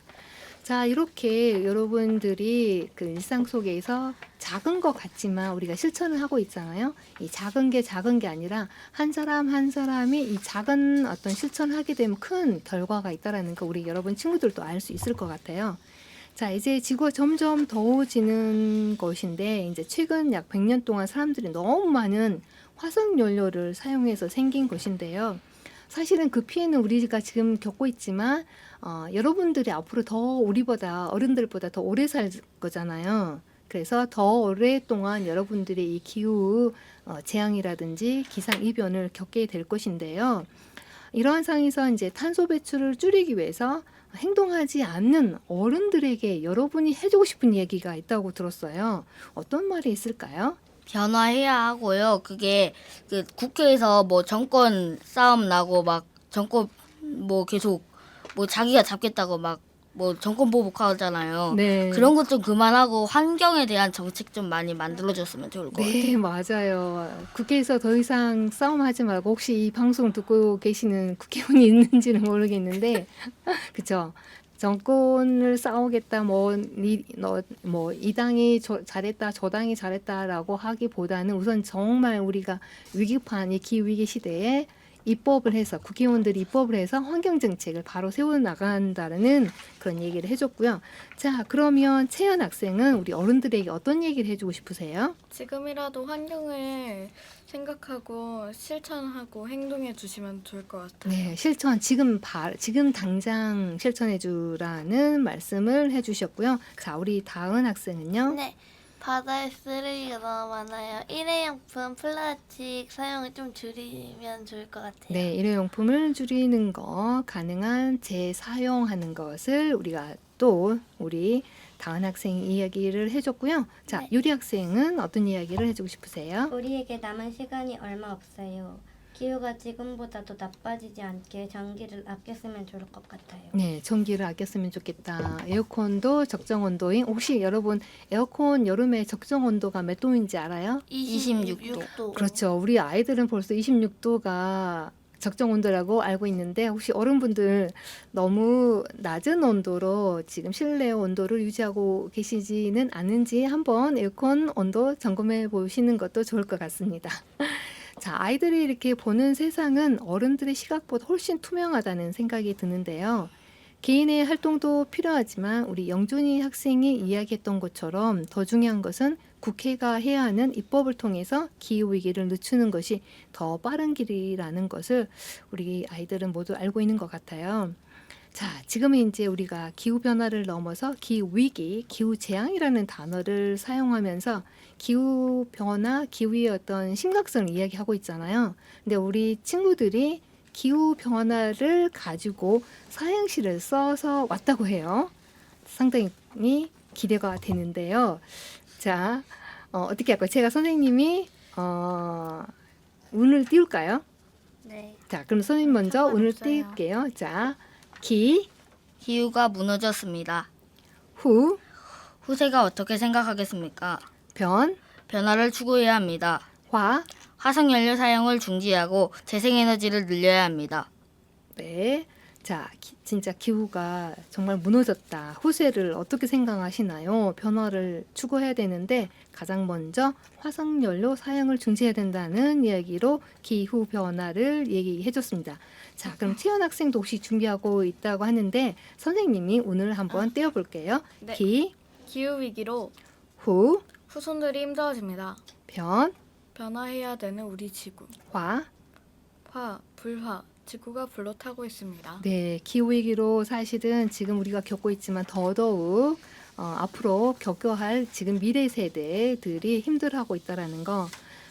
자, 이렇게 여러분들이 그 일상 속에서 작은 것 같지만 우리가 실천을 하고 있잖아요. 이 작은 게 아니라 한 사람 한 사람이 이 작은 어떤 실천을 하게 되면 큰 결과가 있다라는 거 우리 여러분 친구들도 알 수 있을 것 같아요. 자, 이제 지구가 점점 더워지는 것인데 이제 최근 약 100년 동안 사람들이 너무 많은 화석 연료를 사용해서 생긴 것인데요. 사실은 그 피해는 우리가 지금 겪고 있지만 여러분들이 앞으로 더 우리보다 어른들보다 더 오래 살 거잖아요. 그래서 더 오랫동안 여러분들이 이 기후 재앙이라든지 기상 이변을 겪게 될 것인데요. 이러한 상황에서 이제 탄소 배출을 줄이기 위해서 행동하지 않는 어른들에게 여러분이 해주고 싶은 얘기가 있다고 들었어요. 어떤 말이 있을까요? 변화해야 하고요. 그게 그 국회에서 뭐 정권 싸움 나고 막 정권 뭐 계속 뭐 자기가 잡겠다고 막 뭐 정권 보복하잖아요. 네. 그런 것 좀 그만하고 환경에 대한 정책 좀 많이 만들어줬으면 좋을 것 같아요. 네, 맞아요. 국회에서 더 이상 싸움하지 말고 혹시 이 방송 듣고 계시는 국회의원이 있는지는 모르겠는데, 그렇죠? 정권을 싸우겠다, 이 당이 잘했다, 저 당이 잘했다라고 하기보다는 우선 정말 우리가 위급한 이 기후 위기 시대에 입법을 해서 국회의원들이 입법을 해서 환경 정책을 바로 세워 나간다는 그런 얘기를 해줬고요. 자, 그러면 채연 학생은 우리 어른들에게 어떤 얘기를 해주고 싶으세요? 지금이라도 환경을 생각하고 실천하고 행동해 주시면 좋을 것 같아요. 네, 실천 지금 당장 실천해 주라는 말씀을 해주셨고요. 자, 우리 다은 학생은요. 네. 바다에 쓰레기가 너무 많아요. 일회용품, 플라스틱 사용을 좀 줄이면 좋을 것 같아요. 네, 일회용품을 줄이는 거, 가능한 재사용하는 것을 우리가 또 우리 다은 학생 이야기를 해줬고요. 자, 네. 유리 학생은 어떤 이야기를 해주고 싶으세요? 우리에게 남은 시간이 얼마 없어요. 기후가 지금보다 더 나빠지지 않게 전기를 아껴 쓰면 좋을 것 같아요. 네, 전기를 아꼈으면 좋겠다. 에어컨도 적정 온도인 혹시 여러분 에어컨 여름에 적정 온도가 몇 도인지 알아요? 26도. 그렇죠. 우리 아이들은 벌써 26도가 적정 온도라고 알고 있는데 혹시 어른분들 너무 낮은 온도로 지금 실내 온도를 유지하고 계시지는 않은지 한번 에어컨 온도 점검해 보시는 것도 좋을 것 같습니다. 자, 아이들이 이렇게 보는 세상은 어른들의 시각보다 훨씬 투명하다는 생각이 드는데요. 개인의 활동도 필요하지만 우리 영준이 학생이 이야기했던 것처럼 더 중요한 것은 국회가 해야 하는 입법을 통해서 기후위기를 늦추는 것이 더 빠른 길이라는 것을 우리 아이들은 모두 알고 있는 것 같아요. 자, 지금은 이제 우리가 기후변화를 넘어서 기후위기, 기후재앙이라는 단어를 사용하면서 기후변화, 기후의 어떤 심각성을 이야기하고 있잖아요. 근데 우리 친구들이 기후변화를 가지고 사행시를 써서 왔다고 해요. 상당히 기대가 되는데요. 자, 어떻게 할까요? 제가 선생님이 운을 띄울까요? 네. 자, 그럼 선생님 먼저 운을 상관없어요. 띄울게요. 자, 기후가 무너졌습니다. 후, 후세가 어떻게 생각하겠습니까? 변화를 추구해야 합니다. 화, 화석연료 사용을 중지하고 재생에너지를 늘려야 합니다. 네. 자, 진짜 기후가 정말 무너졌다. 후세를 어떻게 생각하시나요? 변화를 추구해야 되는데 가장 먼저 화석연료 사용을 중지해야 된다는 이야기로 기후 변화를 얘기해 줬습니다. 자, 그럼 채연 학생도 혹시 준비하고 있다고 하는데 선생님이 오늘 한번 떼어 볼게요. 네. 기후 위기로 후, 후손들이 힘들어집니다. 변, 변화해야 되는 우리 지구. 화. 불화. 지구가 불로 타고 있습니다. 네, 기후위기로 사실은 지금 우리가 겪고 있지만 더더욱 앞으로 겪어야 할 지금 미래 세대들이 힘들어하고 있다라는 거,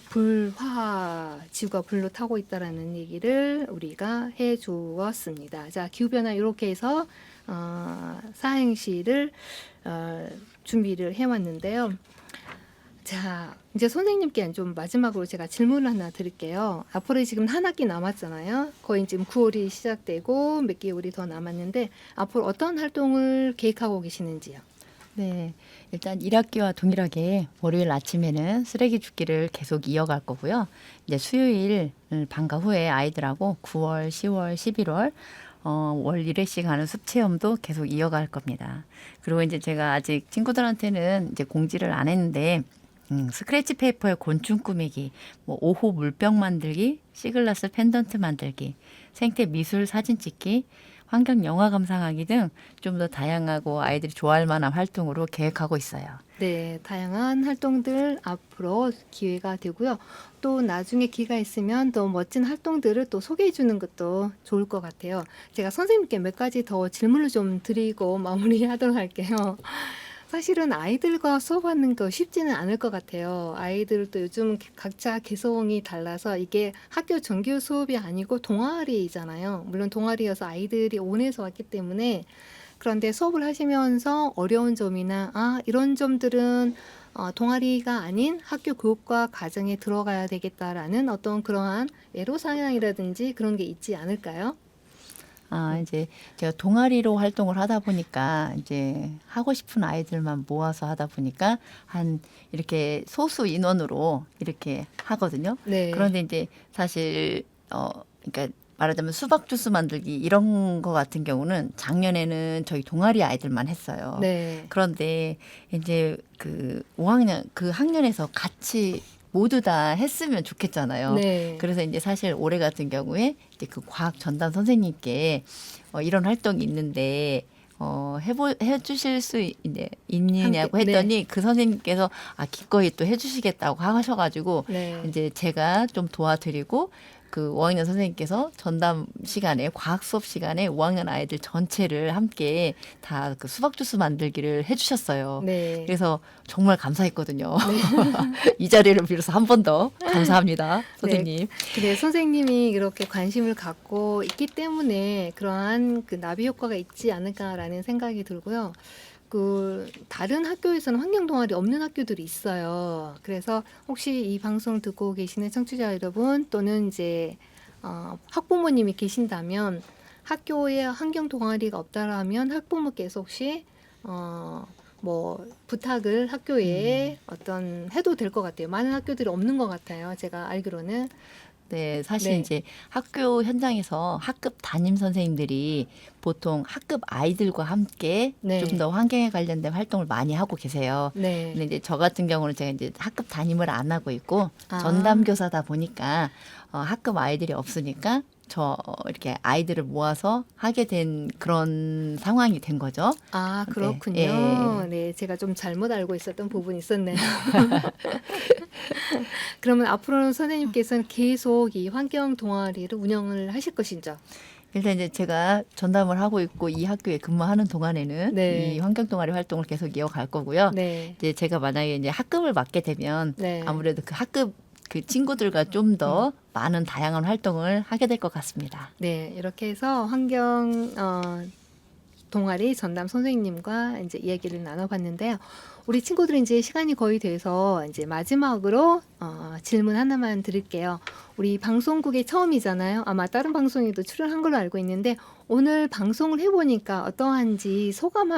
불화, 지구가 불로 타고 있다라는 얘기를 우리가 해 주었습니다. 자, 기후변화 이렇게 해서 사행시를 준비를 해왔는데요. 자, 이제 선생님께 좀 마지막으로 제가 질문을 하나 드릴게요. 앞으로 지금 한 학기 남았잖아요. 거의 지금 9월이 시작되고 몇 개월이 더 남았는데 앞으로 어떤 활동을 계획하고 계시는지요? 네, 일단 1학기와 동일하게 월요일 아침에는 쓰레기 줍기를 계속 이어갈 거고요. 이제 수요일 방과 후에 아이들하고 9월, 10월, 11월 월 1회씩 하는 숲 체험도 계속 이어갈 겁니다. 그리고 이제 제가 아직 친구들한테는 이제 공지를 안 했는데 스크래치 페이퍼에 곤충 꾸미기, 뭐 5호 물병 만들기, 시글라스 펜던트 만들기, 생태 미술 사진 찍기, 환경 영화 감상하기 등 좀 더 다양하고 아이들이 좋아할 만한 활동으로 계획하고 있어요. 네, 다양한 활동들 앞으로 기회가 되고요. 또 나중에 기회가 있으면 또 멋진 활동들을 또 소개해 주는 것도 좋을 것 같아요. 제가 선생님께 몇 가지 더 질문을 좀 드리고 마무리하도록 할게요. 사실은 아이들과 수업하는 거 쉽지는 않을 것 같아요. 아이들도 요즘 각자 개성이 달라서 이게 학교 정규 수업이 아니고 동아리잖아요. 물론 동아리여서 아이들이 원해서 왔기 때문에 그런데 수업을 하시면서 어려운 점이나 이런 점들은 동아리가 아닌 학교 교육과 과정에 들어가야 되겠다라는 어떤 그러한 애로사항이라든지 그런 게 있지 않을까요? 이제 제가 동아리로 활동을 하다 보니까 이제 하고 싶은 아이들만 모아서 하다 보니까 한 이렇게 소수 인원으로 이렇게 하거든요. 네. 그런데 이제 사실 그러니까 말하자면 수박 주스 만들기 이런 거 같은 경우는 작년에는 저희 동아리 아이들만 했어요. 네. 그런데 이제 그 5학년 그 학년에서 같이 모두 다 했으면 좋겠잖아요. 네. 그래서 이제 사실 올해 같은 경우에 이제 그 과학 전담 선생님께 이런 활동이 있는데 해주실 수 있느냐고 함께, 했더니 그 선생님께서 기꺼이 또 해주시겠다고 하셔가지고 네. 이제 제가 좀 도와드리고 그 5학년 선생님께서 전담 시간에 과학 수업 시간에 5학년 아이들 전체를 함께 다 그 수박 주스 만들기를 해주셨어요. 네. 그래서 정말 감사했거든요. 이 자리를 빌어서 한 번 더 감사합니다, 선생님. 그래, 선생님이 이렇게 관심을 갖고 있기 때문에 그러한 그 나비 효과가 있지 않을까라는 생각이 들고요. 그 다른 학교에서는 환경 동아리 없는 학교들이 있어요. 그래서 혹시 이 방송을 듣고 계시는 청취자 여러분 또는 이제 학부모님이 계신다면 학교에 환경 동아리가 없다라면 학부모께서 혹시 뭐 부탁을 학교에 어떤 해도 될 것 같아요. 많은 학교들이 없는 것 같아요. 제가 알기로는. 네, 사실 네. 이제 학교 현장에서 학급 담임 선생님들이 보통 학급 아이들과 함께 네. 좀 더 환경에 관련된 활동을 많이 하고 계세요. 네. 근데 이제 저 같은 경우는 제가 이제 학급 담임을 안 하고 있고 아. 전담 교사다 보니까 학급 아이들이 없으니까 저 이렇게 아이들을 모아서 하게 된 그런 상황이 된 거죠. 아, 네. 그렇군요. 예. 네, 제가 좀 잘못 알고 있었던 부분이 있었네요. 그러면 앞으로는 선생님께서는 계속 이 환경 동아리를 운영을 하실 것이죠? 일단 이제 제가 전담을 하고 있고 이 학교에 근무하는 동안에는 네. 이 환경 동아리 활동을 계속 이어갈 거고요. 네. 이제 제가 만약에 이제 학급을 맡게 되면 네. 아무래도 그 학급 그 친구들과 좀 더 많은 다양한 활동을 하게 될 것 같습니다. 네, 이렇게 해서 환경 동아리 전담 선생님과 이제 이야기를 나눠봤는데요. 우리 친구들 이제 시간이 거의 돼서 이제 마지막으로 질문 하나만 드릴게요. 우리 방송국에 처음이잖아요. 아마 다른 방송에도 출연한 걸로 알고 있는데 오늘 방송을 해보니까 어떠한지 소감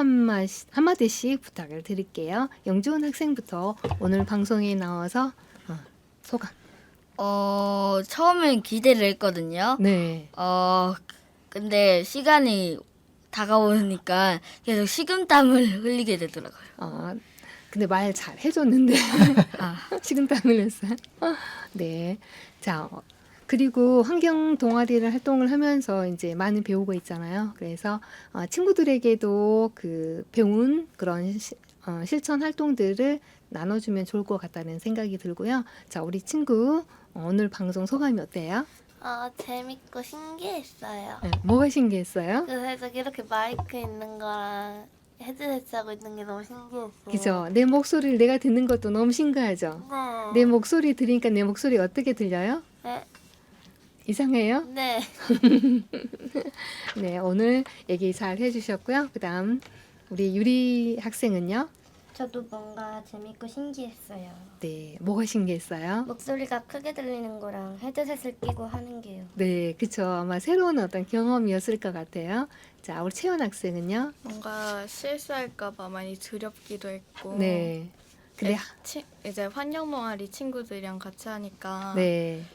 한마디씩 부탁을 드릴게요. 영주은 학생부터 오늘 방송에 나와서 소감. 처음엔 기대를 했거든요. 네. 근데 시간이 다가오니까 계속 식은땀을 흘리게 되더라고요. 근데 말 잘 해줬는데 아. 식은땀 흘렸어요. 네. 자, 그리고 환경 동아리를 활동을 하면서 이제 많이 배우고 있잖아요. 그래서 친구들에게도 그 배운 그런 실천 활동들을 나눠주면 좋을 것 같다는 생각이 들고요. 자, 우리 친구 오늘 방송 소감이 어때요? 재밌고 신기했어요. 네, 뭐가 신기했어요? 그래서 이렇게 마이크 있는 거랑 헤드셋 하고 있는 게 너무 신기했어요. 그죠? 내 목소리를 내가 듣는 것도 너무 신기하죠? 네. 내 목소리 들으니까 내 목소리 어떻게 들려요? 네. 이상해요? 네. 네, 오늘 얘기 잘 해주셨고요. 그 다음 우리 유리 학생은요? 저도 뭔가 재밌고 신기했어요. 네, 뭐가 신기했어요? 목소리가 크게 들리는 거랑 헤드셋을 끼고 하는 게요. 네, 그쵸. 아마 새로운 어떤 경험이었을 것 같아요. 자, 우리 채연 학생은요? 뭔가 실수할까봐 많이 두렵기도 했고. 네. 근데, 이제 환경 동아리 친구들이랑 같이 하니까 네,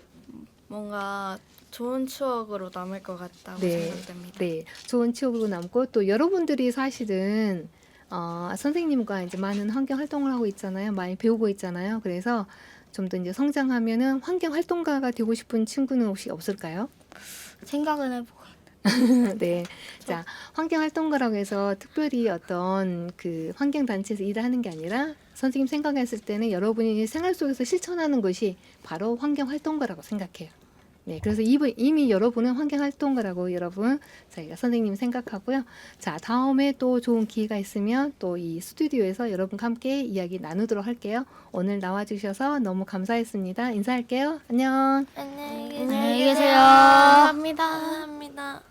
뭔가 좋은 추억으로 남을 것 같다고 네, 생각됩니다. 네. 좋은 추억으로 남고 또 여러분들이 사실은 선생님과 이제 많은 환경 활동을 하고 있잖아요. 많이 배우고 있잖아요. 그래서 좀 더 이제 성장하면은 환경 활동가가 되고 싶은 친구는 혹시 없을까요? 생각은 해보고 네. 자, 환경 활동가라고 해서 특별히 어떤 그 환경 단체에서 일을 하는 게 아니라 선생님 생각했을 때는 여러분이 생활 속에서 실천하는 것이 바로 환경 활동가라고 생각해요. 네, 그래서 이미 여러분은 환경 활동가라고 여러분 저희가 선생님 생각하고요. 자, 다음에 또 좋은 기회가 있으면 또 이 스튜디오에서 여러분과 함께 이야기 나누도록 할게요. 오늘 나와주셔서 너무 감사했습니다. 인사할게요. 안녕. 안녕히 계세요. 감사합니다. 감사합니다.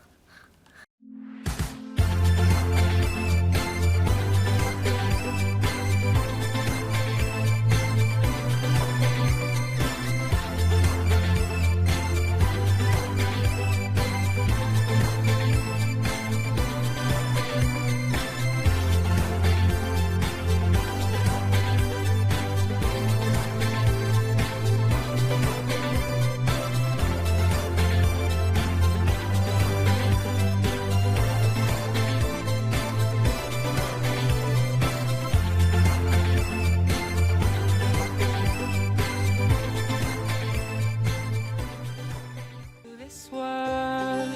This world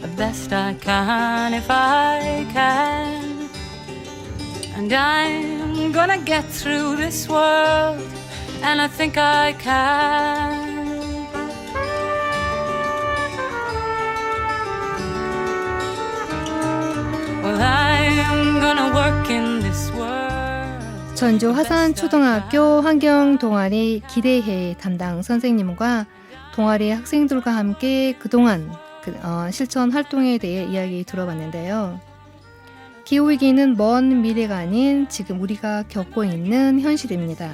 the best I can if I can, and I'm gonna get through this world, and I think I can. Well, I'm gonna work in this world. 전주 화산초등학교 환경동아리 기대해 담당 선생님과 동아리 학생들과 함께 그동안 실천 활동에 대해 이야기 들어봤는데요. 기후위기는 먼 미래가 아닌 지금 우리가 겪고 있는 현실입니다.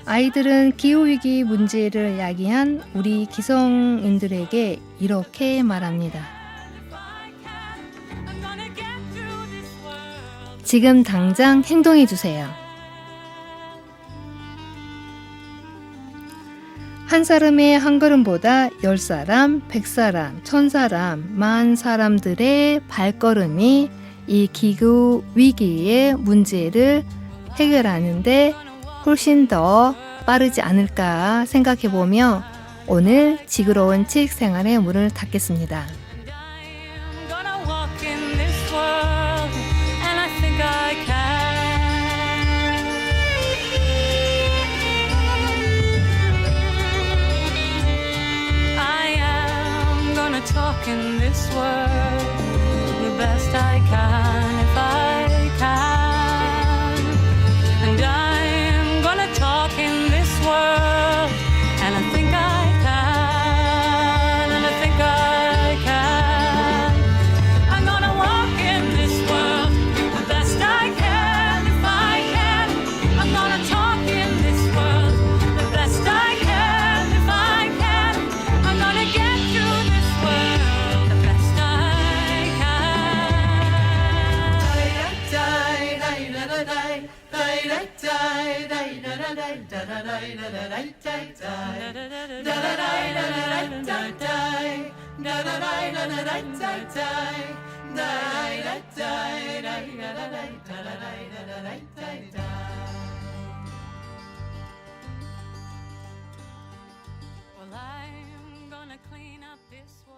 아이들은 기후위기 문제를 야기한 우리 기성인들에게 이렇게 말합니다. 지금 당장 행동해 주세요. 한 사람의 한 걸음보다 10사람, 100사람, 1000사람, 만 사람들의 발걸음이 이 기후 위기의 문제를 해결하는데 훨씬 더 빠르지 않을까 생각해 보며 오늘 지구로운 책 생활의 문을 닫겠습니다. I'm gonna walk in this world, and I think I can. I am gonna talk in this world the best I can if I can. And I'm gonna talk in this world, and I think I can, and I think I can. I'm gonna walk in this world the best I can if I can. I'm gonna talk in this world the best I can if I can. I'm gonna get through this world the best I Well, I'm gonna clean up this world.